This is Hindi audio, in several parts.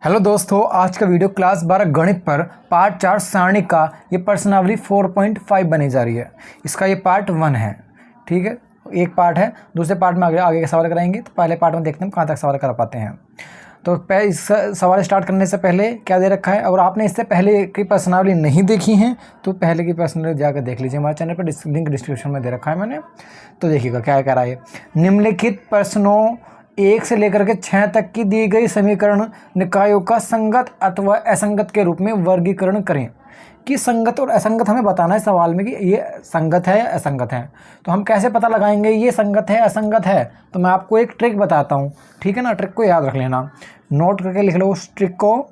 हेलो दोस्तों, आज का वीडियो क्लास 12 गणित पर पार्ट 4 सारणी का ये प्रश्नावली 4.5 बनी जा रही है। इसका ये पार्ट 1 है। ठीक है, एक पार्ट है, दूसरे पार्ट में आगे के सवाल कराएंगे। तो पहले पार्ट में देखते हैं कहाँ तक सवाल करा पाते हैं। तो इस सवाल स्टार्ट करने से पहले क्या दे रखा है, अगर आपने इससे पहले की प्रश्नावली नहीं देखी हैं तो पहले की प्रश्नावली जाकर देख लीजिए। हमारे चैनल पर लिंक डिस्क्रिप्शन में दे रखा है मैंने, तो देखिएगा क्या कह रहा है। निम्नलिखित प्रश्नों 1 से लेकर के 6 तक की दी गई समीकरण निकायों का संगत अथवा असंगत के रूप में वर्गीकरण करें। कि संगत और असंगत हमें बताना है सवाल में कि ये संगत है या असंगत है। तो हम कैसे पता लगाएंगे ये संगत है असंगत है, तो मैं आपको एक ट्रिक बताता हूँ। ठीक है ना, ट्रिक को याद रख लेना, नोट करके लिख लो उस ट्रिक को।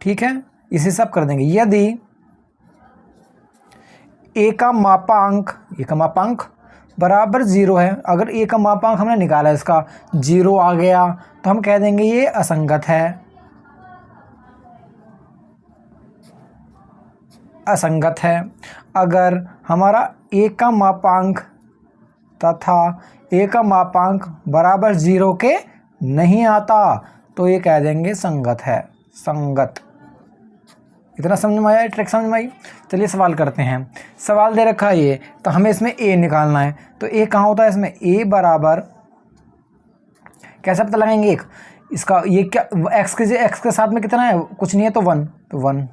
ठीक है, इसे सब कर देंगे। यदि ए का मापांक बराबर 0 है, अगर ए का मापांक हमने निकाला इसका 0 आ गया तो हम कह देंगे ये असंगत है। असंगत है। अगर हमारा ए का मापांक तथा ए का मापांक बराबर 0 के नहीं आता तो ये कह देंगे संगत है। संगत। इतना समझ में आया, ट्रिक समझ में आई। चलिए सवाल करते हैं। सवाल दे रखा है ये, तो हमें इसमें ए निकालना है। तो ए कहाँ होता है इसमें, ए बराबर कैसे पता लगाएंगे एक इसका, ये क्या एक्स के साथ में कितना है, कुछ नहीं है तो 1, तो 1।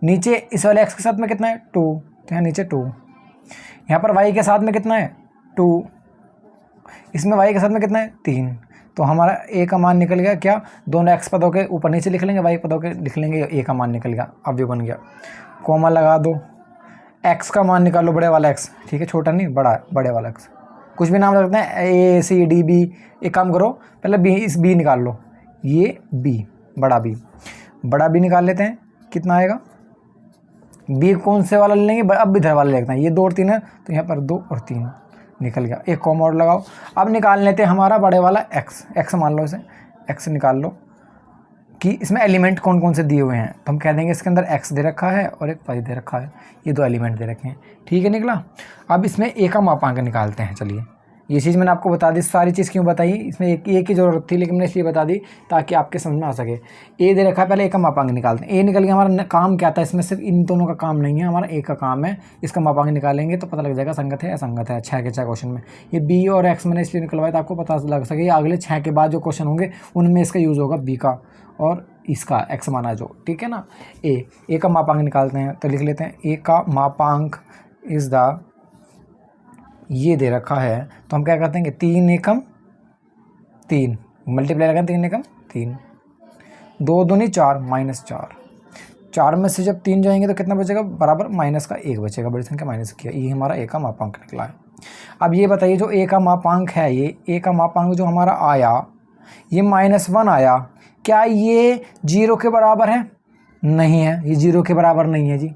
नीचे इस वाले एक्स के साथ में कितना है 2, तो यहाँ नीचे 2। यहाँ पर वाई के साथ में कितना है 2, इसमें वाई के साथ में कितना है 3। तो हमारा ए का मान निकल गया। क्या, दोनों एक्स पदों के ऊपर नीचे लिख लेंगे, वाई पदों के लिख लेंगे, ए का मान निकल गया। अब ये बन गया, कॉमा लगा दो। एक्स का मान निकालो, बड़े वाला एक्स। ठीक है, छोटा नहीं बड़ा, बड़े वाला एक्स। कुछ भी नाम रखते हैं, ए सी डी बी। एक काम करो, पहले बी, इस बी निकाल लो, ये बी, बड़ा बी निकाल लेते हैं। कितना आएगा, बी कौन से वाला ले लेंगे, अब इधर वाला लेते हैं। ये 2 और 3 है, तो यहाँ पर 2 और 3 निकल गया। एक कॉमा और लगाओ। अब निकाल लेते हैं हमारा बड़े वाला एक्स मान लो, इसे एक्स निकाल लो कि इसमें एलिमेंट कौन कौन से दिए हुए हैं। तो हम कह देंगे इसके अंदर एक्स दे रखा है और एक वाई दे रखा है, ये 2 एलिमेंट दे रखे हैं। ठीक है, निकला। अब इसमें ए का मापांक निकालते हैं। चलिए, ये चीज़ मैंने आपको बता दी। सारी चीज़ क्यों बताई, इसमें एक ए की ज़रूरत थी लेकिन मैंने इसलिए बता दी ताकि आपके समझ में आ सके। ए दे रखा है, पहले ए का मापांक निकालते हैं। ए निकल गया। हमारा काम क्या था इसमें, सिर्फ इन दोनों का काम नहीं है, हमारा ए का काम है। इसका मापांक निकालेंगे तो पता लग जाएगा संगत है असंगत है। 6 के 6 क्वेश्चन में ये बी और एक्स मैंने इसलिए निकलवाया था आपको पता लग सके। अगले 6 के बाद जो क्वेश्चन होंगे उनमें इसका यूज़ होगा बी का और इसका एक्स माना जो। ठीक है ना। ए का मापांक निकालते हैं, तो लिख लेते हैं ए का मापांक इज़ द, ये दे रखा है तो हम क्या करते हैं कि 3 एकम 3 मल्टीप्लाई लगाएं, 3 एकम 3, 2 दूनी 4 -4। 4 में से जब 3 जाएंगे तो कितना बचेगा, बराबर माइनस का 1 बचेगा। बड़ी संख्या माइनस किया, ये हमारा ए का मापांक निकला है। अब ये बताइए जो ए का मापांक है, ये ए का मापांक जो हमारा आया ये -1 आया, क्या ये 0 के बराबर है? नहीं है, ये 0 के बराबर नहीं है जी,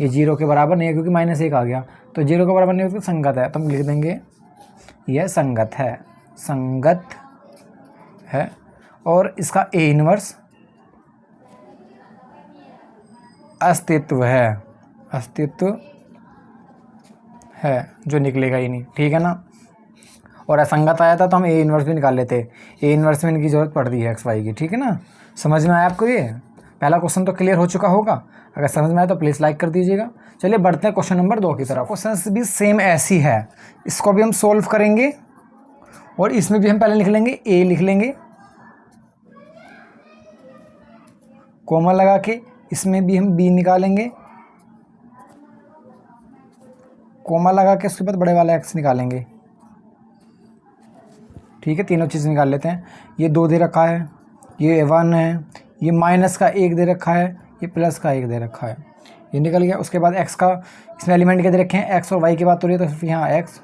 ये 0 के बराबर नहीं है क्योंकि -1 आ गया। तो 0 के बराबर नहीं होता, संगत है। तो हम लिख देंगे यह संगत है, संगत है। और इसका ए इनवर्स अस्तित्व है, अस्तित्व है, जो निकलेगा ही नहीं। ठीक है ना। और असंगत आया था तो हम ए इनवर्स भी निकाल लेते। ए इनवर्स में इनकी ज़रूरत पड़ती है एक्स वाई की। ठीक है ना, समझ में आया आपको। ये पहला क्वेश्चन तो क्लियर हो चुका होगा। अगर समझ में आया तो प्लीज़ लाइक कर दीजिएगा। चलिए बढ़ते हैं क्वेश्चन नंबर 2 की तरफ। क्वेश्चन भी सेम ऐसी है, इसको भी हम सोल्व करेंगे और इसमें भी हम पहले लिख लेंगे ए, लिख लेंगे कोमा लगा के। इसमें भी हम बी निकालेंगे कोमा लगा के, उसके बाद बड़े वाला एक्स निकालेंगे। ठीक है, तीनों चीज़ निकाल लेते हैं। ये 2 दे रखा है, ये 1 है, ये माइनस का 1 दे रखा है, ये प्लस का 1 दे रखा है, ये निकल गया। उसके बाद एक्स का, इसमें एलिमेंट क्या दे रखे हैं, एक्स और वाई की बात हो रही है तो यहाँ एक्स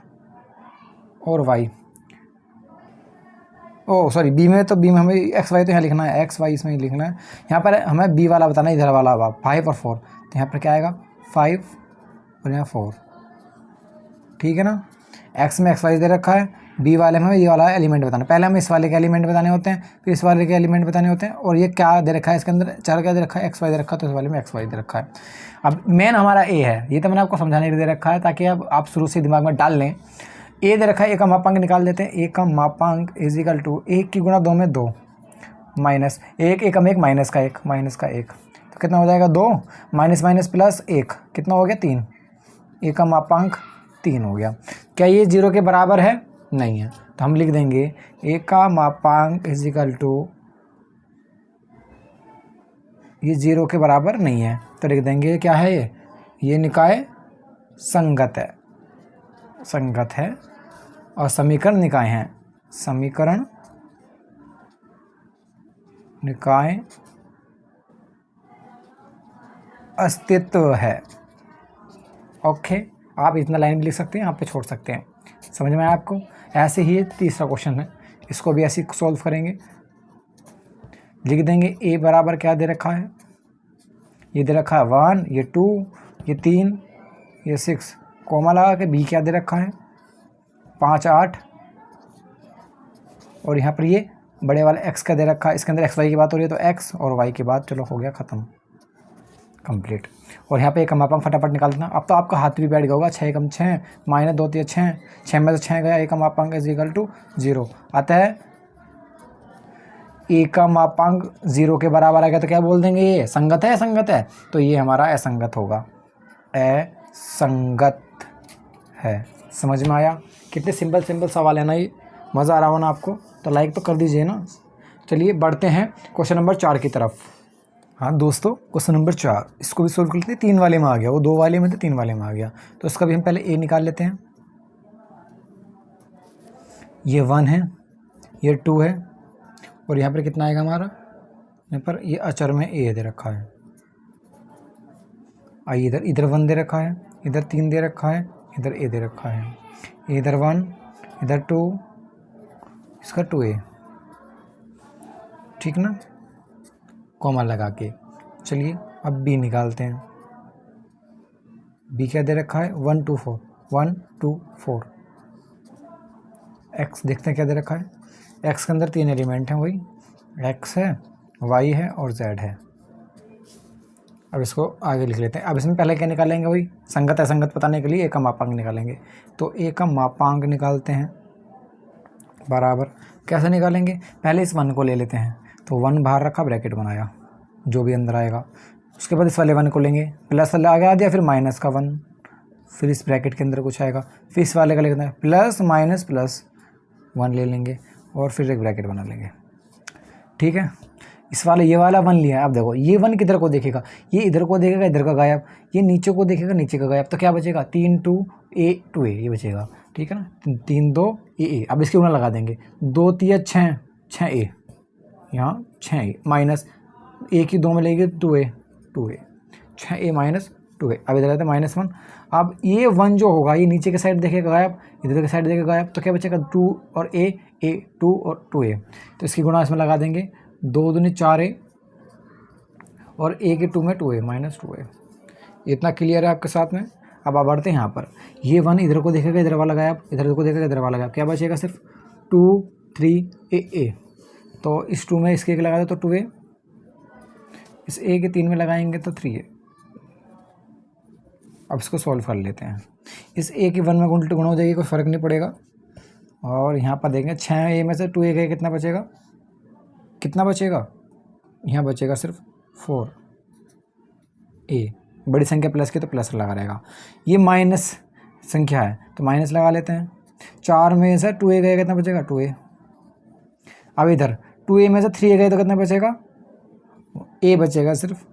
और वाई। ओ सॉरी, बी में हमें एक्स वाई तो यहाँ लिखना है, एक्स वाई इसमें ही लिखना है। यहाँ पर हमें बी वाला बताना है, इधर वाला 5 और 4। तो यहाँ पर क्या आएगा 5 और यहाँ 4। ठीक है ना। एक्स में एक्स वाई दे रखा है, बी वाले में ये वाला एलिमेंट बताना। पहले हमें इस वाले के एलिमेंट बताने होते हैं, फिर इस वाले के एलिमेंट बताने होते हैं। और ये क्या दे रखा है, इसके अंदर 4 क्या दे रखा है, एक्स वाई दे रखा है, तो इस वाले में एक्स वाई दे रखा है। अब मेन हमारा ए है, ये तो मैंने आपको समझाने के लिए दे रखा है ताकि अब आप शुरू से दिमाग में डाल लें। ए दे रखा है, ए का मापांक निकाल देते हैं। ए का मापांक इज इक्वल टू 1 की गुणा 2 में 2 माइनस एक, एकम एक, माइनस का एक, तो कितना हो जाएगा 2, माइनस माइनस प्लस 1, कितना हो गया 3, ए का मापांक 3 हो गया। क्या ये 0 के बराबर है? नहीं है, तो हम लिख देंगे ए का मापांक इज इक्वल टू, ये 0 के बराबर नहीं है, तो लिख देंगे क्या है ये निकाय संगत है और समीकरण निकाय हैं, समीकरण निकाय अस्तित्व है। ओके, आप इतना लाइन भी लिख सकते हैं, यहाँ पे छोड़ सकते हैं। समझ में आया आपको? ऐसे ही तीसरा क्वेश्चन है, इसको भी ऐसे सॉल्व करेंगे। लिख देंगे ए बराबर क्या दे रखा है, ये दे रखा है 1, ये 2, ये 3, ये 6, कॉमा लगा के बी क्या दे रखा है 5, 8, और यहाँ पर ये बड़े वाले x का दे रखा है। इसके अंदर x y की बात हो रही है, तो x और y की बात, चलो हो गया ख़त्म, कंप्लीट। और यहाँ पे एक मापांक फटाफट निकाल देना। अब तो आपका हाथ भी बैठ गया होगा, 6 कम 6 माइनस 2 3 6, 6 में से 6 गया, एक मापांक इज इक्वल टू 0 आता है। ए का मापांक 0 के बराबर आ गया, तो क्या बोल देंगे ये संगत है, असंगत है? तो ये हमारा असंगत होगा, असंगत है। समझ में आया? कितने सिंपल सवाल है ना ये, मज़ा आ रहा हो ना आपको? तो लाइक तो कर दीजिए ना। चलिए बढ़ते हैं क्वेश्चन नंबर 4 की तरफ। हाँ दोस्तों, क्वेश्चन नंबर 4, इसको भी सोल्व कर लेते हैं। 3 वाले में आ गया, वो 2 वाले में थे, 3 वाले में आ गया, तो इसका भी हम पहले ए निकाल लेते हैं। ये 1 है, ये 2 है, और यहाँ पर कितना आएगा हमारा, यहाँ पर ये अचर में ए दे रखा है। आइए इधर 1 दे रखा है, इधर 3 दे रखा है, इधर ए दे रखा है, इधर 1, इधर 2, इसका 2a, ठीक ना, कॉमा लगा के। चलिए अब बी निकालते हैं। बी क्या दे रखा है 1 2 4, 1 2 4। एक्स देखते हैं क्या दे रखा है। एक्स के अंदर 3 एलिमेंट हैं, वही एक्स है, वाई है और जेड है। अब इसको आगे लिख लेते हैं। अब इसमें पहले क्या निकालेंगे, वही संगत असंगत बताने के लिए ए का मापांक निकालेंगे। तो ए का मापांक निकालते हैं बराबर, कैसे निकालेंगे, पहले इस 1 को ले लेते हैं, तो 1 बाहर रखा, ब्रैकेट बनाया, जो भी अंदर आएगा। उसके बाद इस वाले 1 को लेंगे, प्लस वाला आगे आ दिया, फिर माइनस का 1, फिर इस ब्रैकेट के अंदर कुछ आएगा, फिर इस वाले का लिखना है प्लस माइनस प्लस 1 ले लेंगे, और फिर एक ब्रैकेट बना लेंगे, ठीक है। इस वाले ये वाला 1 लिया है। अब देखो ये 1 किधर को देखेगा, ये इधर को देखेगा, इधर का गायब, ये नीचे को देखेगा, नीचे का गायब, तो क्या बचेगा 3 2 a 2a, ये बचेगा, ठीक है ना। 3 2 a। अब इसके ऊपर लगा देंगे, 2 3 6 6a, यहाँ 6a माइनस a की 2 में लेंगे 2a 6a माइनस 2a। अब इधर आते हैं -1। अब ये 1 जो होगा ये नीचे के साइड देखेगा गायब, इधर के साइड देखेगा गायब, तो क्या बचेगा 2 और a 2 और 2a। तो इसकी गुणा इसमें लगा देंगे, 2 दूनी 4a और a के 2 में 2a -2a। इतना क्लियर है आपके साथ में। अब आप बढ़ते हैं यहाँ पर, ये 1 इधर को देखेगा, इधर वाला गायब, इधर को देखेगा, इधर वाला गायब, क्या बचेगा सिर्फ 2 3 a। तो इस 2 में इसके एक लगा दे तो 2a, इस a के 3 में लगाएंगे तो 3a। अब इसको सॉल्व कर लेते हैं। इस a की 1 में उल्टी गुणा हो जाएगी, कोई फ़र्क नहीं पड़ेगा। और यहाँ पर देखेंगे 6a में से 2a गए, कितना बचेगा, कितना बचेगा, यहाँ बचेगा सिर्फ 4a। बड़ी संख्या प्लस की तो प्लस लगा रहेगा, ये माइनस संख्या है तो माइनस लगा लेते हैं। 4 में से 2a गए, कितना बचेगा 2a। अब इधर 2a में से 3a गए तो कितना बचेगा, a बचेगा सिर्फ।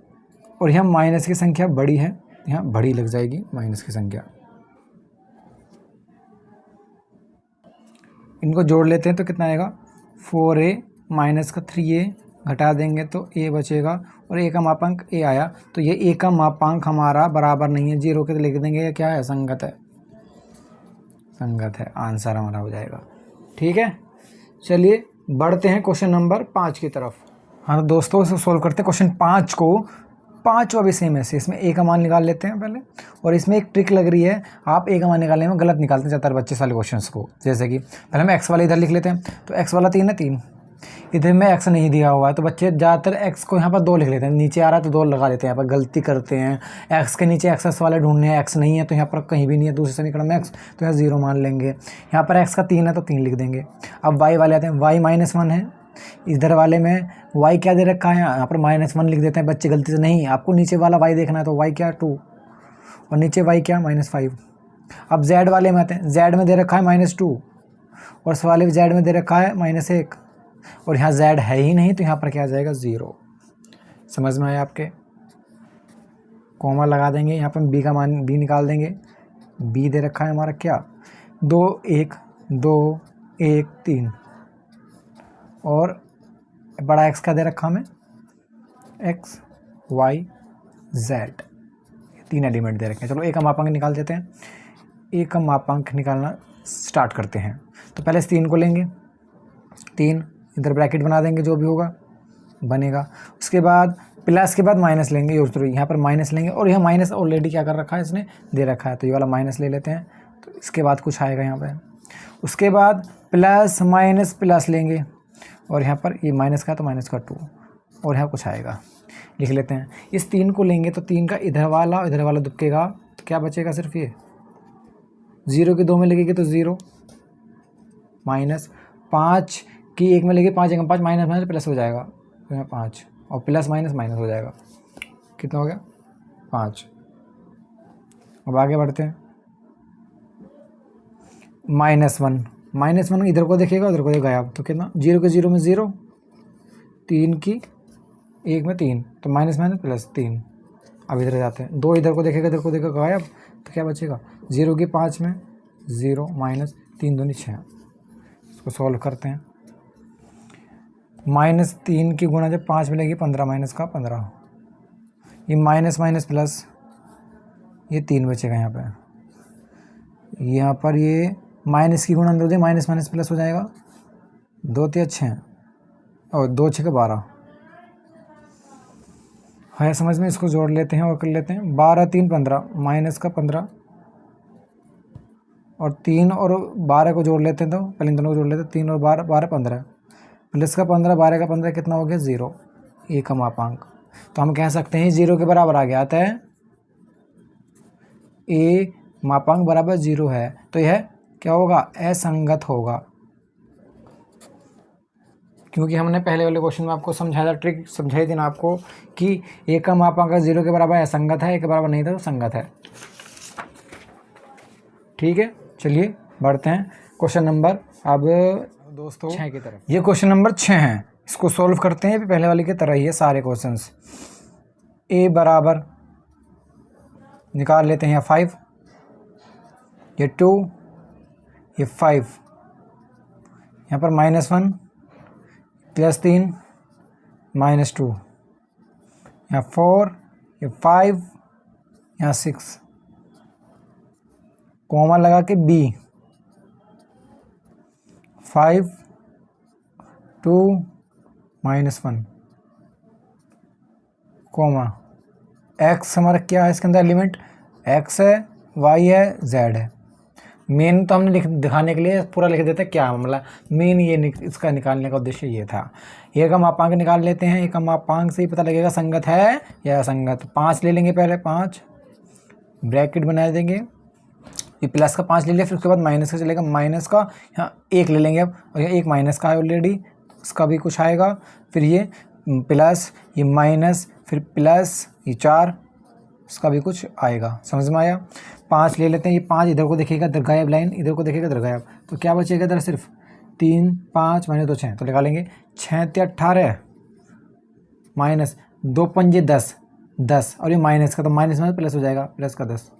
और यहाँ माइनस की संख्या बड़ी है, यहाँ बड़ी लग जाएगी माइनस की संख्या। इनको जोड़ लेते हैं तो कितना आएगा 4a माइनस का 3a घटा देंगे तो a बचेगा, और a का मापांक a आया। तो ये a का मापांक हमारा बराबर नहीं है 0 के, तो लिख देंगे क्या है, संगत है, संगत है, आंसर हमारा हो जाएगा, ठीक है। चलिए बढ़ते हैं क्वेश्चन नंबर 5 की तरफ। हाँ तो दोस्तों इसे सोल्व करते हैं क्वेश्चन 5 को। 5 भी सेम है, इसमें a का मान निकाल लेते हैं पहले। और इसमें एक ट्रिक लग रही है, आप a का मान निकालने में गलत निकालते हैं ज़्यादातर बच्चे वाले क्वेश्चंस को। जैसे कि पहले हम x वाला इधर लिख लेते हैं, तो x वाला 3 है, 3 इधर में x नहीं दिया हुआ है, तो बच्चे ज़्यादातर x को यहाँ पर 2 लिख लेते हैं, नीचे आ रहा है तो 2 लगा लेते हैं, यहाँ पर गलती करते हैं। x के नीचे एक्सेस वाले ढूंढने हैं, x नहीं है तो यहाँ पर कहीं भी नहीं है, दूसरे समीकरण में x, तो यहाँ 0 मान लेंगे। यहाँ पर x का 3 है तो 3 लिख देंगे। अब y वाले आते हैं, y -1 है, इधर वाले में y क्या दे रखा है, यहाँ पर -1 लिख देते हैं बच्चे गलती से। नहीं, आपको नीचे वाला y देखना है, तो y क्या 2 और नीचे y क्या -5। अब z वाले में आते हैं, z में दे रखा है -2 और इस वाले z में दे रखा है -1 और यहाँ z है ही नहीं, तो यहाँ पर क्या आ जाएगा 0। समझ में आया आपके? कॉमा लगा देंगे, यहाँ पर b का मान b निकाल देंगे। b दे रखा है हमारा क्या 2 1 2 1 3 और बड़ा x का दे रखा हमें x y z, 3 एलिमेंट दे रखे हैं। चलो एक का मापांक निकाल देते हैं। एक का मापांक निकालना स्टार्ट करते हैं। तो पहले इस 3 को लेंगे, 3 इधर ब्रैकेट बना देंगे, जो भी होगा बनेगा। उसके बाद प्लस के बाद माइनस लेंगे, और तो यहाँ पर माइनस लेंगे और यहाँ माइनस ऑलरेडी क्या कर रखा है इसने दे रखा है, तो ये वाला माइनस ले लेते हैं। तो इसके बाद कुछ आएगा यहाँ पर, उसके बाद प्लस माइनस प्लस लेंगे और यहाँ पर ये माइनस का तो माइनस का 2 और यहाँ कुछ आएगा, लिख लेते हैं। इस 3 को लेंगे तो 3 का इधर वाला दुबकेगा, तो क्या बचेगा सिर्फ ये 0 की 2 में लगेगी तो 0 माइनस 5 की 1 में लगे 5 1 5 माइनस माइनस प्लस हो जाएगा, तो यहाँ 5 और प्लस माइनस माइनस हो जाएगा। कितना हो गया 5। अब आगे बढ़ते हैं। -1 इधर को देखेगा उधर को देखेगा गायब, तो कितना 0 के 0 में 0, 3 की 1 में 3, तो माइनस माइनस प्लस 3। अब इधर जाते हैं, 2 इधर को देखेगा इधर को देखेगा गायब, तो क्या बचेगा 0 की 5 में 0 माइनस 3 दूनी 6। इसको सॉल्व करते हैं। -3 की गुणा जब 5 मिलेगी 15 माइनस का 15, ये माइनस माइनस प्लस, ये 3 बचेगा यहाँ पर ये माइनस की गुणा 2 दे, माइनस माइनस प्लस हो जाएगा, 2 3 6 और 2 6 12 है समझ में। इसको जोड़ लेते हैं और कर लेते हैं। 12 3 15 माइनस का 15 और 3 और 12 को जोड़ लेते हैं, तो पहले इन दोनों को जोड़ लेते हैं। 3 और 12 12 15 प्लस का 15 12 का 15 कितना हो गया 0, ए का मापांक। तो हम कह सकते हैं 0 के बराबर आ गया आता है, ए मापांक बराबर 0 है, तो यह क्या होगा असंगत होगा। क्योंकि हमने पहले वाले क्वेश्चन में आपको समझाया था, ट्रिक समझाई थी ना आपको कि ए का मापांक 0 के बराबर असंगत है, ए के बराबर नहीं था तो संगत है। ठीक है, चलिए बढ़ते हैं क्वेश्चन नंबर अब दोस्तों 6 की तरफ। ये क्वेश्चन नंबर 6 है, इसको सॉल्व करते हैं। पहले वाले की तरह ही है सारे क्वेश्चंस। ए बराबर निकाल लेते हैं 5, ये 2, ये 5, यहाँ पर -1 प्लस 3 -2, यहाँ 4, ये 5, यहाँ 6, कॉमा लगा के b 5 2 -1 कॉमा x हमारा क्या है इसके अंदर एलिमेंट, x है y है z है। मेन तो हमने दिखाने के लिए पूरा लिख देते हैं क्या मामला, मेन ये इसका निकालने का उद्देश्य ये था। ए का मापांक निकाल लेते हैं। ए का मापांक से ही पता लगेगा संगत है या असंगत। 5 ले लेंगे, पहले 5 ब्रैकेट बना देंगे, ये प्लस का 5 ले लिया, फिर उसके बाद माइनस का चलेगा, माइनस का यहाँ 1 ले लेंगे अब, और यहाँ 1 माइनस का है ऑलरेडी, उसका भी कुछ आएगा, फिर ये प्लस, ये माइनस, फिर प्लस, ये 4, उसका भी कुछ आएगा। समझ में आया। 5 ले लेते हैं, ये 5 इधर को देखेगा इधर गायब, लाइन इधर को देखेगा इधर गायब, तो क्या बचेगा इधर सिर्फ 3 5 माइनस 2 6, तो लगा लेंगे 6 3 18 माइनस 2 5 10 10, और ये माइनस का तो माइनस में प्लस हो जाएगा, प्लस का 10।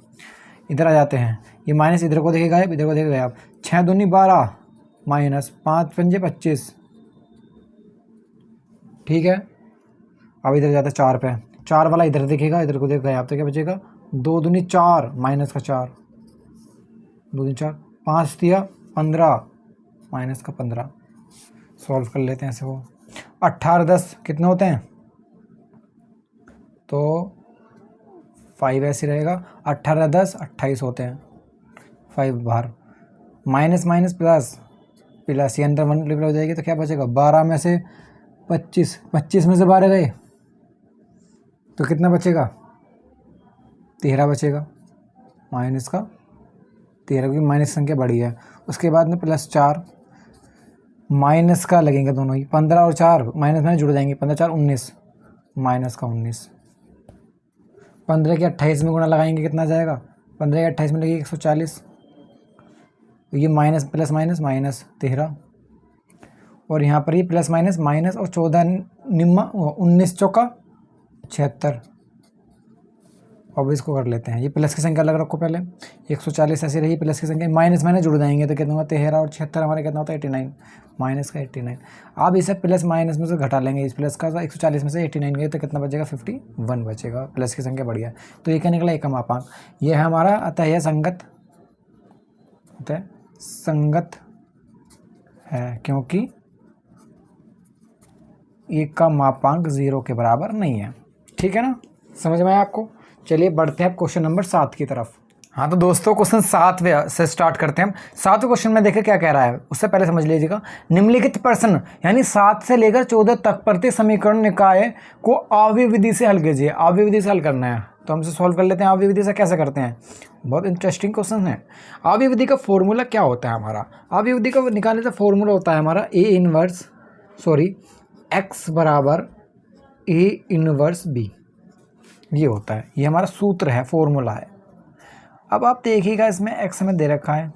इधर आ जाते हैं, ये माइनस इधर को देखेगा गायब, इधर को देखेगा गायब, 6 दूनी 12 माइनस 5 5 25। ठीक है, अब इधर जाता है 4 पे, 4 वाला इधर देखेगा इधर को देखेगा गायब, तो क्या बचेगा 2 दूनी 4 माइनस का 4, 2 दूनी 4, 5 दिया 15 माइनस का 15। सॉल्व कर लेते हैं ऐसे। वो 18 10 कितने होते हैं, तो 5 ऐसे रहेगा, 18 10 28 होते हैं, 5 बाहर, माइनस माइनस प्लस प्लस, ये अंदर मल्टीप्लाई हो जाएगी, तो क्या बचेगा 12 में से 25, 25 में से 12 गए तो कितना बचेगा 13 बचेगा, माइनस का 13 की माइनस संख्या बड़ी है। उसके बाद में +4, माइनस का लगेंगे दोनों ही, 15 और 4 माइनस में जुड़ जाएंगे, 15 4 19, माइनस का 19। 15 के 28 में गुणा लगाएंगे कितना जाएगा, 15 के 28 में लगेगी 140, ये माइनस प्लस माइनस माइनस 13, और यहाँ पर ये प्लस माइनस माइनस, और 14 निम्मा 19 चौका 76। अब इसको कर लेते हैं, ये प्लस की संख्या अलग रखो पहले, 140 ऐसी रही प्लस की संख्या, माइनस माइनस जुड़ जाएंगे तो कितना होगा 13 और 76 हमारे कितना होता है 89, माइनस का 89। अब इसे प्लस माइनस में से घटा लेंगे, इस प्लस का 140 में से 89 गए तो कितना बचेगा 51 बचेगा, प्लस की संख्या बढ़िया। तो ये क्या निकला, एक मापांक। ये है हमारा, अतः यह संगत है, क्योंकि एक का मापांक 0 के बराबर नहीं है। ठीक है ना, समझ में आया आपको। चलिए बढ़ते हैं क्वेश्चन नंबर 7 की तरफ। हाँ तो दोस्तों क्वेश्चन 7 से स्टार्ट करते हैं हम। 7वें क्वेश्चन में देखें क्या कह रहा है, उससे पहले समझ लीजिएगा। निम्नलिखित प्रश्न यानी 7 से लेकर 14 तक प्रत्येक समीकरण निकाय को आव्यूह विधि से हल कीजिए। आव्यूह विधि से हल करना है तो हमसे सॉल्व कर लेते हैं। आव्यूह विधि से कैसे करते हैं, बहुत इंटरेस्टिंग क्वेश्चन है। आव्यूह विधि का फॉर्मूला क्या होता है हमारा, आव्यूह विधि का निकालने का फॉर्मूला होता है हमारा x बराबर A इनवर्स B, ये होता है, ये हमारा सूत्र है, फॉर्मूला है। अब आप देखिएगा इसमें x हमें दे रखा है,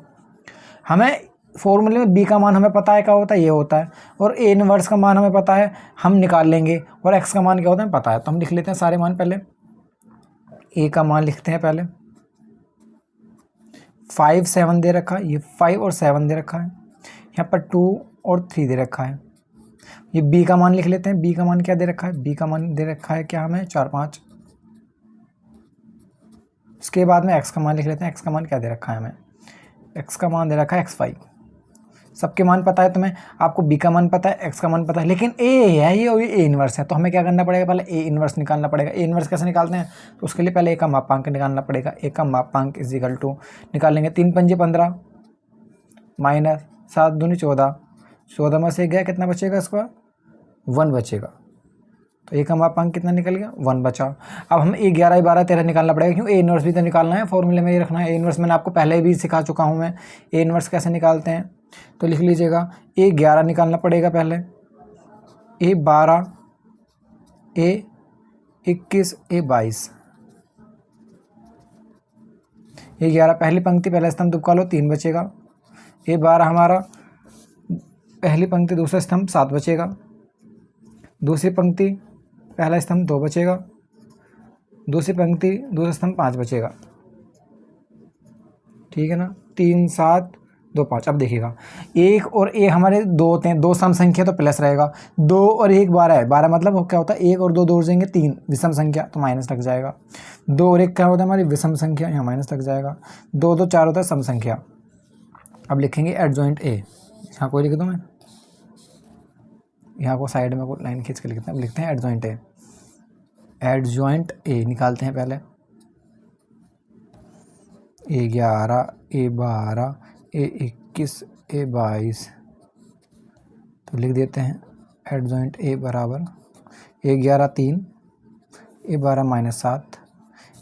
हमें फॉर्मूले में b का मान हमें पता है क्या होता है, ये होता है, और a इनवर्स का मान हमें पता है, हम निकाल लेंगे, और x का मान क्या होता है पता है। तो हम लिख लेते हैं सारे मान, पहले a का मान लिखते हैं पहले, 5 7 दे रखा है, ये 5 और 7 दे रखा है, यहाँ पर 2 और 3 दे रखा है। ये b का मान लिख लेते हैं, b का मान क्या दे रखा है, b का मान दे रखा है क्या हमें 4 5। इसके बाद में x का मान लिख लेते हैं, x का मान क्या दे रखा है हमें, x का मान दे रखा है x5। सबके मान पता है तुम्हें, आपको b का मान पता है, x का मान पता है, लेकिन a है ये और ये a इनवर्स है, तो हमें क्या करना पड़ेगा, पहले a इनवर्स निकालना पड़ेगा। a इनवर्स कैसे निकालते हैं, तो उसके लिए पहले a का मापांक निकालना पड़ेगा। a का मापांक इज इक्वल टू निकालेंगे 3 पंजे 15 माइनस 7 दूनी 14, 14 में से गया कितना बचेगा, इसका 1 बचेगा। तो a का मापांक कितना निकल गया, 1 बचा। अब हम a 11 12 13 निकालना पड़ेगा, क्यों a इनवर्स भी तो निकालना है, फॉर्मूले में ये रखना है। a इनवर्स मैंने आपको पहले भी सिखा चुका हूँ मैं, a इनवर्स कैसे निकालते हैं, तो लिख लीजिएगा a 11 निकालना पड़ेगा पहले, a 12, a 21, a 22। a 11 पहली पंक्ति पहला स्तंभ दुबका लो 3 बचेगा, a 12 हमारा पहली पंक्ति दूसरा स्तंभ 7 बचेगा, दूसरी पंक्ति पहला स्तंभ 2 बचेगा, दूसरी पंक्ति दूसरा स्तंभ 5 बचेगा। ठीक है ना, 3 7 2 5। अब देखिएगा 1 और a हमारे 2 होते हैं, 2 सम संख्या तो प्लस रहेगा, 2 और 1 12 है, 12 मतलब क्या होता है 1 और 2 जोड़ देंगे 3 विषम संख्या, तो माइनस लग जाएगा। 2 और 1 क्या होता है हमारी विषम संख्या, यहाँ माइनस लग जाएगा। 2 2 4 होता है सम संख्या। अब लिखेंगे एडजॉइंट a, यहाँ कोई लिख दूँ मैं, यहाँ को साइड में को लाइन खींच के लिखते हैं। अब लिखते हैं एडजॉइंट a, एडजॉइंट a निकालते हैं पहले, a 11 a 12 a 21 a 22। तो लिख देते हैं एडजॉइंट a बराबर a 11 3 a 12 minus 7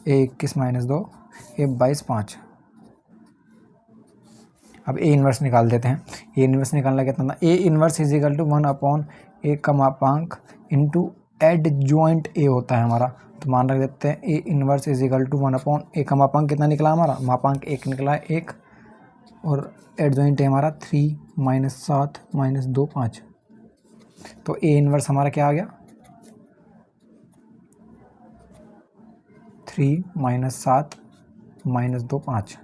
a 21 minus 2 a 22 5। अब a इन्वर्स निकाल देते हैं। a इन्वर्स निकालना कितना था, a inverse is equal to 1 upon a का मापांक इंटू एडजॉइंट a होता है हमारा, तो मान रख देते हैं a inverse is equal to 1 upon a का मापांक कितना निकला हमारा, मापांक 1 निकला है 1, और एडजॉइंट a हमारा 3 माइनस 7 माइनस 2 5। तो a इन्वर्स हमारा क्या आ गया 3 माइनस 7 माइनस 2 5,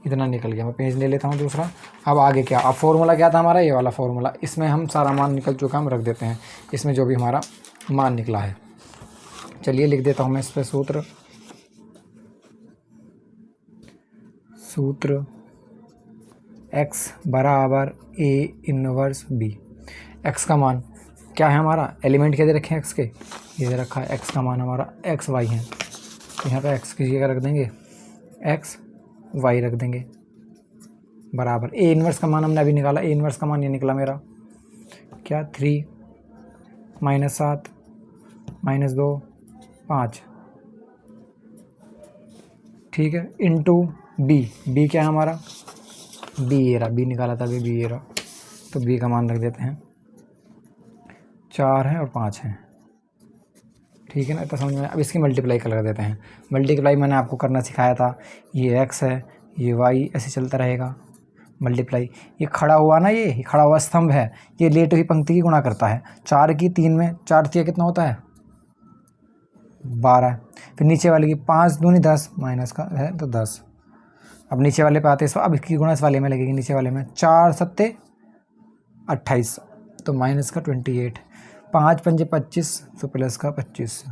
इतना निकल गया। मैं पेज ले लेता हूँ दूसरा। अब आगे क्या, अब फॉर्मूला क्या था हमारा, ये वाला फॉर्मूला, इसमें हम सारा मान निकल चुका, हम रख देते हैं इसमें जो भी हमारा मान निकला है। चलिए लिख देता हूँ मैं इस पर सूत्र x बराबर a इनवर्स b। x का मान क्या है हमारा, एलिमेंट क्या दे रखे हैं x के, ये दे रखा है x का मान हमारा x y है, तो यहाँ पे x की जगह रख देंगे x y रख देंगे बराबर a इनवर्स का मान हमने अभी निकाला, a इनवर्स का मान ये निकला मेरा क्या 3 माइनस 7 माइनस 2 5। ठीक है, इंटू b, b क्या है हमारा b ये रहा, b निकाला था अभी, b ये रहा, तो बी का मान रख देते हैं 4 है और 5 है, ठीक है ना, इतना समझ में। अब इसकी मल्टीप्लाई कर देते हैं। मल्टीप्लाई मैंने आपको करना सिखाया था, ये x है, ये y, ऐसे चलता रहेगा मल्टीप्लाई। ये खड़ा हुआ ना, ये खड़ा हुआ स्तंभ है, ये लेट हुई पंक्ति की गुणा करता है। 4 की 3 में 4 3 कितना होता है 12। फिर नीचे वाले की 5 दूनी 10, माइनस का है तो 10। अब नीचे वाले पे आते हैं, अब इसकी गुणा इस वाले में लगेगी, नीचे वाले में 4 7 28, तो माइनस का 28। 5 5 25, तो प्लस का 25।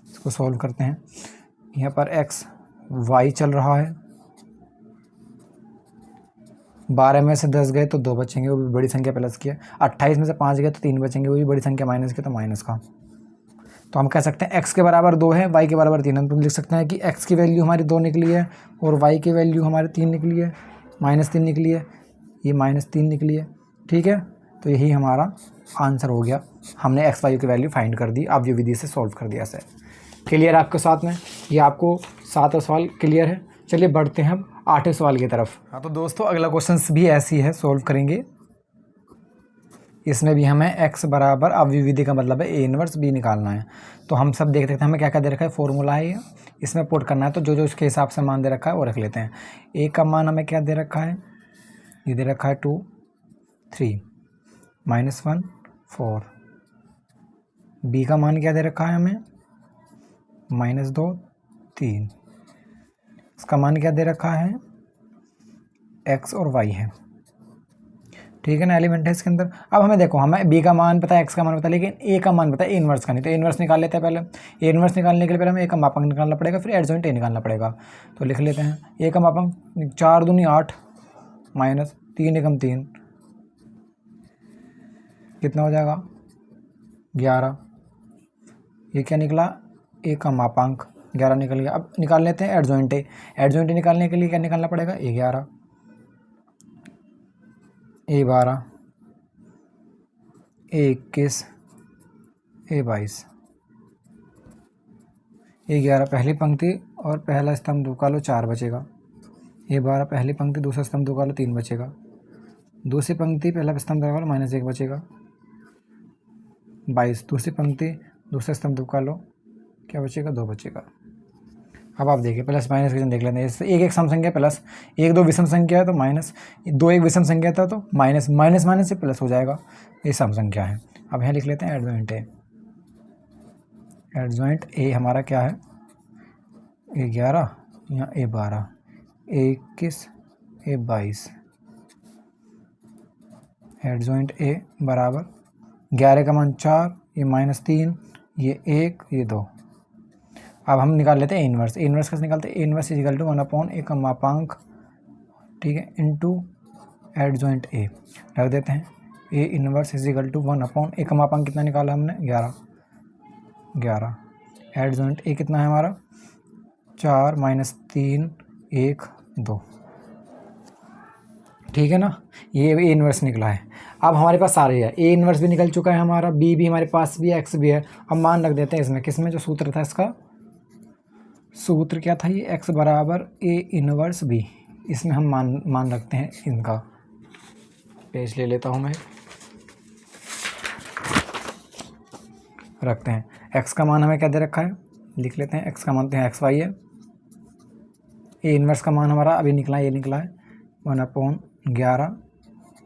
इसको सॉल्व करते हैं। यहाँ पर x y चल रहा है, 12 में से 10 गए तो 2 बचेंगे, वो भी बड़ी संख्या प्लस की है। 28 में से 5 गए तो 3 बचेंगे, वो भी बड़ी संख्या माइनस की, तो माइनस का। तो हम कह सकते हैं x के बराबर 2 है, y के बराबर 3। हम लिख सकते हैं कि x की वैल्यू हमारी 2 निकली है और y की वैल्यू हमारी 3 निकली है, -3 निकली है, ये -3 निकली है, ठीक है। तो यही हमारा आंसर हो गया। हमने x y की वैल्यू फाइंड कर दी, आप ये विधि से सॉल्व कर दिया सर। क्लियर आपके साथ में, ये आपको 7वां सवाल क्लियर है। चलिए बढ़ते हैं अब 8वें सवाल की तरफ। हाँ तो दोस्तों अगला क्वेश्चन भी ऐसी है, सॉल्व करेंगे। इसमें भी हमें x बराबर अवयवी विधि का मतलब है a इनवर्स b निकालना है। तो हम सब देख रहे थे हमें क्या क्या दे रखा है, फॉर्मूला है ये, इसमें पुट करना है। तो जो जो इसके हिसाब से मान दे रखा है वो रख लेते हैं। a का मान हमें क्या दे रखा है, ये दे रखा है 2 3 -1 4। b का मान क्या दे रखा है हमें, -2 3। इसका मान क्या दे रखा है, x और y है, ठीक है ना, एलिमेंट है इसके अंदर। अब हमें देखो, हमें b का मान पता है, x का मान पता है, लेकिन a का मान पता है, a इनवर्स का नहीं। तो a इनवर्स निकाल लेते हैं पहले। a इनवर्स निकालने के लिए पहले हमें a का मापांक निकालना पड़ेगा, फिर एडजॉइंट a निकालना पड़ेगा। तो लिख लेते हैं a का मापांक 4 दूनी 8 माइनस 3 एकम 3, कितना हो जाएगा 11। ये क्या निकला, a का मापांक 11 निकल गया। अब निकाल लेते हैं एडजॉइंट a। एडजॉइंट a निकालने के लिए क्या निकालना पड़ेगा, a 11 a 12 a 21 a 22। a 11 पहली पंक्ति और पहला स्तंभ निकालो लो 4 बचेगा। a 12 पहली पंक्ति दूसरा स्तंभ निकालो लो 3 बचेगा। दूसरी पंक्ति पहला स्तंभ निकालो लो -1 बचेगा। 22 दूसरी पंक्ति दूसरा स्तंभ निकालो लो, क्या बचेगा 2 बचेगा। अब आप देखिए प्लस माइनस विषम देख लेते हैं। इससे एक सम संख्या प्लस, 1 2 विषम संख्या है तो माइनस, 2 एक विषम संख्या था तो माइनस, माइनस माइनस से प्लस हो जाएगा, ये सम संख्या है। अब यहाँ लिख लेते हैं एडजॉइंट ए। एडजॉइंट ए हमारा क्या है, a 11 यहाँ a 12 a 21 a 22। Adjoint A बराबर 11 का मान 4, ये -3, ये 1, ये 2। अब हम निकाल लेते हैं इनवर्स। इनवर्स कैसे निकालते हैं, इनवर्स इजिकल टू 1/a का मापांक, ठीक है, इनटू एडजॉइंट ए रख देते हैं। A inverse is equal to 1/a का मापांक कितना निकाला हमने 11। एडजॉइंट ए कितना है हमारा 4 -3 1 2, ठीक है ना, ये ए इनवर्स निकला है। अब हमारे पास सारे है, ए इनवर्स भी निकल चुका है हमारा, बी भी हमारे पास भी है, एक्स भी है। अब मान रख देते हैं इसमें, किसमें जो सूत्र था इसका, सूत्र क्या था, ये x बराबर a इनवर्स b। इसमें हम मान रखते हैं इनका। पेज ले लेता हूँ मैं, रखते हैं। x का मान हमें क्या दे रखा है, लिख लेते हैं। x का मान तो है xy है। a इनवर्स का मान हमारा अभी निकला है, ये निकला है 1/11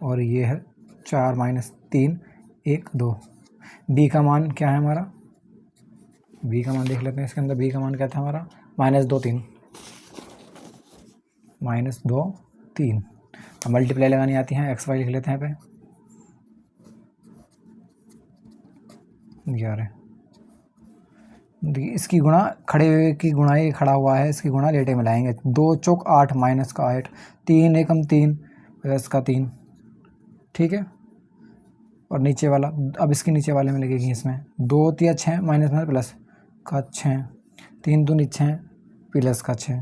और ये है 4 -3 1 2। b का मान क्या है हमारा, b का मान देख लेते हैं इसके अंदर। b का मान क्या था हमारा -2 3। अब मल्टीप्लाई लगानी आती है, एक्स वाई लिख लेते हैं पे 11। देखिए इसकी गुणा खड़े हुए की गुणा, ये खड़ा हुआ है, इसकी गुणा लेटे मिलाएंगे। 2 चौक 8 माइनस का 8, 3 एकम 3 प्लस का 3, ठीक है। और नीचे वाला, अब इसके नीचे वाले में लगेगी इसमें 2 3 6 माइनस में प्लस का 6, 3 दूनी 6 प्लस का 6।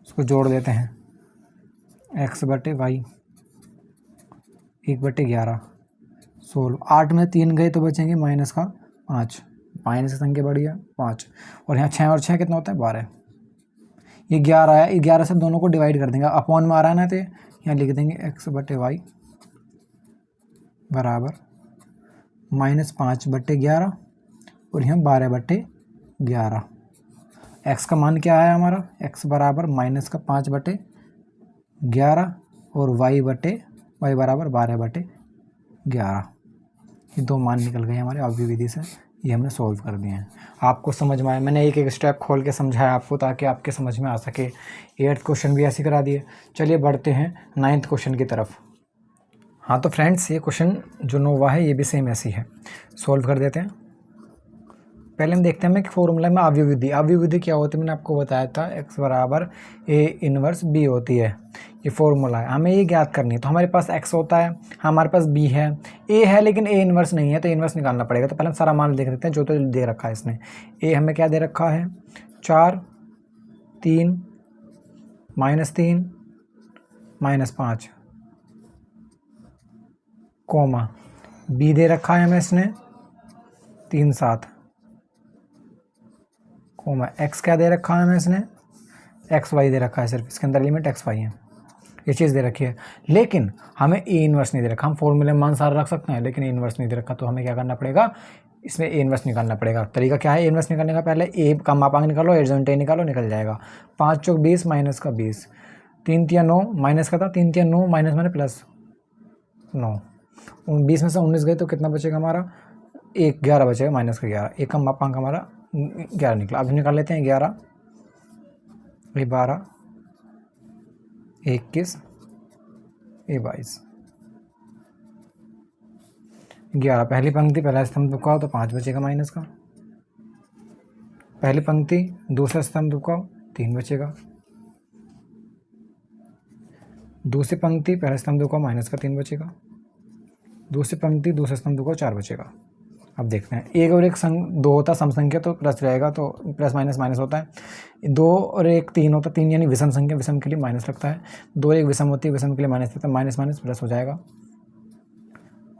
इसको जोड़ देते हैं, x बटे वाई 1/11 16। 8 में 3 गए तो बचेंगे माइनस का 5, माइनस की संख्या बढ़ी है 5। और यहाँ 6 और 6 कितना होता है 12। ये 11 है, 11 से दोनों को डिवाइड कर देंगे, अपॉन में आ रहा है ना, तो यहाँ लिख देंगे x/y बराबर -5/11 और यहाँ 12/11। x का मान क्या है हमारा, x बराबर -5/11 और y बराबर 12/11। ये दो मान निकल गए हमारे अवयव विधि से, ये हमने सॉल्व कर दिए हैं। आपको समझ में आया, मैंने एक एक स्टेप खोल के समझाया आपको ताकि आपके समझ में आ सके। 8th क्वेश्चन भी ऐसे करा दिए। चलिए बढ़ते हैं 9th क्वेश्चन की तरफ। हाँ तो फ्रेंड्स, ये क्वेश्चन जो 9वां है ये भी सेम ऐसी है, सॉल्व कर देते हैं। पहले हम देखते हैं हमें फॉर्मूला में अवयव विधि। अवयव विधि क्या होती है, मैंने आपको बताया था x बराबर a इनवर्स b होती है, ये फॉर्मूला है। हमें ये ज्ञात करनी है। तो हमारे पास x होता है, हमारे पास b है, a है लेकिन a इनवर्स नहीं है, तो इनवर्स निकालना पड़ेगा। तो पहले हम सारा मान देख लेते हैं जो तो दे रखा है इसने। a हमें क्या दे रखा है, 4, 3, -3, -5, कोमा b दे रखा है हमें इसने 3, 7, कोमा x क्या दे रखा है हमें इसने, एक्स वाई दे रखा है, सिर्फ इसके अंदर लिमिट एक्स वाई है, ये चीज़ दे रखी है। लेकिन हमें ए इनवर्स नहीं दे रखा। हम फॉर्मूले में मान सारा रख सकते हैं लेकिन ए इनवर्स नहीं दे रखा, तो हमें क्या करना पड़ेगा, इसमें ए इनवर्स निकालना पड़ेगा। तरीका क्या है ए इनवर्स निकालने का, पहले ए का मापांक निकालो, एडजॉइंट ए निकालो, निकल जाएगा। 5 चौक 20 माइनस का 20, 3 तिया 9 माइनस का था, 3 तिया 9 माइनस मैंने प्लस 9, 20 में से 19 गए तो कितना बचेगा हमारा, 11 बचेगा, माइनस का 11। एक का मापांक हमारा 11 निकला। अब निकाल लेते हैं 11, 12, 21, 22, 11। पहली पंक्ति पहला स्तंभ दुकाओ तो 5 बचेगा माइनस का, पहली पंक्ति दूसरा स्तंभ दुकाओ 3 बचेगा, दूसरी पंक्ति पहला स्तंभ दुकाओ माइनस का 3 बचेगा, दूसरी पंक्ति दूसरा स्तंभ दुकाओ 4 बचेगा। अब देखते हैं, एक और एक संग 2 होता सम संख्या तो प्लस रहेगा, तो प्लस माइनस माइनस होता है। 2 और 1 3 होता, 3 यानी विषम संख्या, विषम के लिए माइनस लगता है। 2 और 1 विषम होती है, विषम के लिए माइनस लगता है, माइनस माइनस प्लस हो जाएगा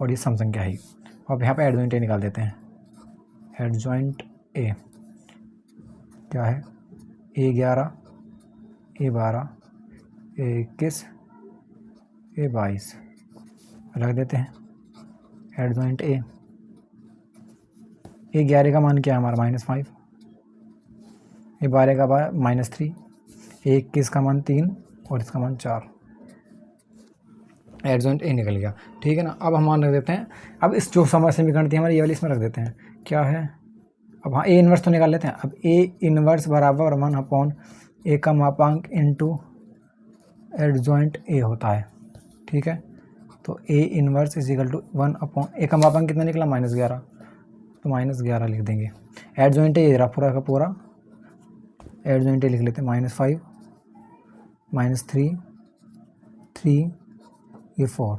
और ये सम संख्या है। अब यहाँ पे एडजॉइंट ए निकाल देते हैं। एडजॉइंट ए क्या है, A11, A12, A21, A22 रख देते हैं। एडजॉइंट ए, A11 का मान क्या है हमारा -5, A12 का -3, A21 का मान 3 और इसका मान 4। एडजॉइंट ए निकल गया, ठीक है ना। अब हम मान रख देते हैं। अब इस जो समय समीकरण थी हमारी ये वाली, इसमें रख देते हैं। क्या है, अब हाँ ए इनवर्स तो निकाल लेते हैं। अब ए इनवर्स बराबर 1/a का मापांक इंटू एडजॉइंट ए होता है, ठीक है। तो A inverse is equal to 1/a का मापांक कितना निकला, -11, तो -11 लिख देंगे। एडजॉइंट ए रहा पूरा का पूरा, एडजॉइंट ए लिख लेते हैं। -5, -3, 3, ये 4,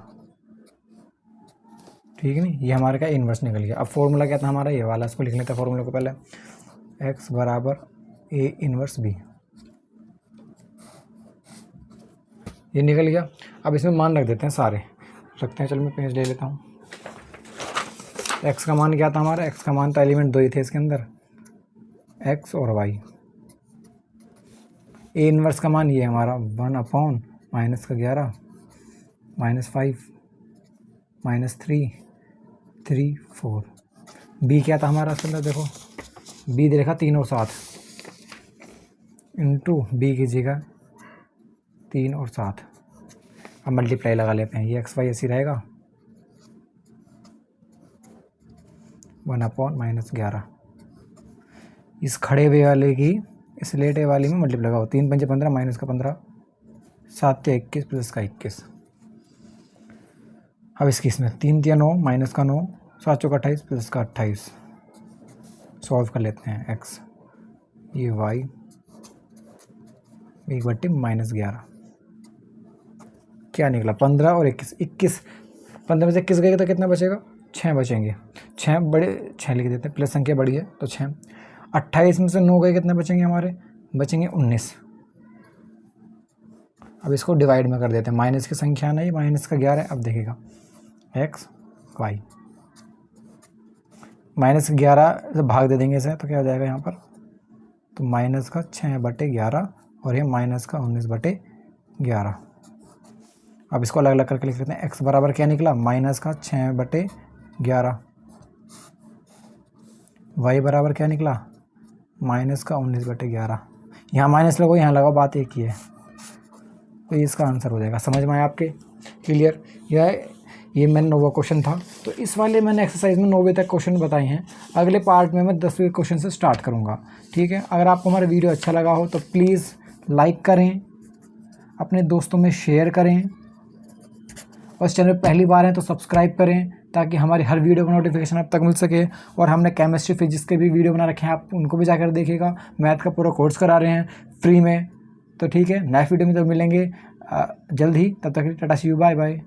ठीक है नहीं। ये हमारे का इन्वर्स निकल गया। अब फॉर्मूला क्या था हमारा, ये वाला, इसको लिख लेते हैं फॉर्मूला को पहले। x बराबर a इनवर्स b, ये निकल गया। अब इसमें मान रख देते हैं सारे, रखते हैं। चलो मैं पेज ले लेता हूँ। x का मान क्या था हमारा, x का मान तो एलिमेंट 2 ही थे इसके अंदर, x और y। a इनवर्स का मान ये हमारा 1/-11 -5 -3 3 4। b क्या था हमारा इसके अंदर, देखो b दे रखा 3 और 7 इंटू b कीजिएगा 3 और 7। अब मल्टीप्लाई लगा लेते हैं, ये एक्स वाई ऐसी रहेगा 1/-11। इस खड़े हुए वाले की इस लेटे वाली में मल्टीप्लाई लगाओ, 3 पंजे 15 माइनस का 15, 7 तिया 21 प्लस का 21। अब इसकी इसमें 3 तिया 9 माइनस का 9, 7 चौका 28 प्लस का 28। सॉल्व कर लेते हैं। एक्स ये वाई 1/-11 क्या निकला, 15 और 21। 15 में से 21 गएगा तो कितना बचेगा, 6 बचेंगे। 6 बड़े 6 लिख देते हैं, प्लस संख्या बड़ी है तो 6। 28 में से 9 गए कितने बचेंगे हमारे, बचेंगे 19। अब इसको डिवाइड में कर देते हैं, माइनस की संख्या नहीं, माइनस का 11 है। अब देखिएगा एक्स वाई -11 से भाग दे देंगे इसे तो क्या हो जाएगा यहाँ पर, तो माइनस का 6/11 और ये माइनस का 19/11। अब इसको अलग अलग करके लिख लेते हैं। x बराबर क्या निकला, माइनस का 6/11। y बराबर क्या निकला, माइनस का 19/11। यहाँ माइनस लगो, यहाँ लगाओ, बात एक ही है। तो इसका आंसर हो जाएगा। समझ में आया आपके? क्लियर? ये मैंने 9वां क्वेश्चन था। तो इस वाले मैंने एक्सरसाइज में 9वें तक क्वेश्चन बताए हैं। अगले पार्ट में मैं 10वें क्वेश्चन से स्टार्ट करूँगा। ठीक है? अगर आपको हमारा वीडियो अच्छा लगा हो तो प्लीज़ लाइक करें, अपने दोस्तों में शेयर करें, और इस चैनल पर पहली बार हैं तो सब्सक्राइब करें, ताकि हमारी हर वीडियो का नोटिफिकेशन आप तक मिल सके। और हमने केमिस्ट्री फिजिक्स के भी वीडियो बना रखे हैं, आप उनको भी जाकर देखिएगा। मैथ का पूरा कोर्स करा रहे हैं फ्री में। तो ठीक है, नेक्स्ट वीडियो में तो मिलेंगे जल्द ही। तब तक टाटा सी यू, बाय बाय।